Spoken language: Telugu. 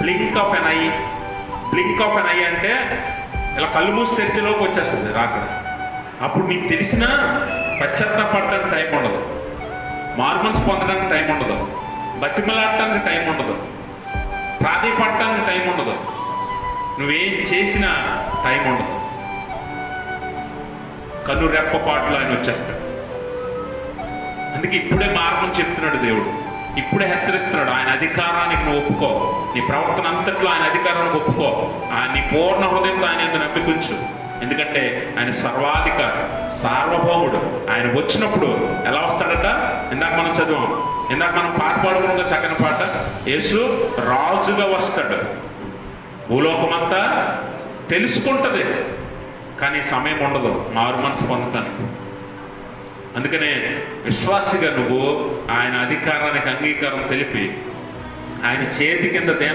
Blink of an eye. Blink of an eye అంటే ఇలా కళ్ళు మూసి తెరిచేలోకి వచ్చేస్తుంది రాకడ. అప్పుడు నీకు తెలిసినా పశ్చాత్తాపడటానికి టైం ఉండదు, మార్మన్స్ పొందడానికి టైం ఉండదు, బతిమలాడటానికి టైం ఉండదు, ప్రాధేయపడటానికి టైం ఉండదు, నువ్వేం చేసినా టైం ఉండదు. కన్ను రెప్పపాట్లు ఆయన వచ్చేస్తాడు. అందుకే ఇప్పుడే మార్గం చెప్తున్నాడు దేవుడు, ఇప్పుడే హెచ్చరిస్తున్నాడు. ఆయన అధికారానికి నువ్వు ఒప్పుకో, నీ ప్రవర్తన అంతట్లో ఆయన అధికారానికి ఒప్పుకో, ఆయన నీ పూర్ణ హృదయంతో ఆయన ఎంత నమ్మికుంచు. ఎందుకంటే ఆయన సర్వాధికారి, సార్వభౌముడు. ఆయన వచ్చినప్పుడు ఎలా వస్తాడట? ఇందాక మనం చదివాం, ఇందాక మనం పాట పాడుకున్న చక్కని పాట, యేసు రాజుగా వస్తాడు. భూలోకమంతా తెలుసుకుంటది, కానీ సమయం ఉండదు మారు మనసు పొందటానికి. అందుకనే విశ్వాసిగా నువ్వు ఆయన అధికారానికి అంగీకారం తెలిపి ఆయన చేతి కింద దేనం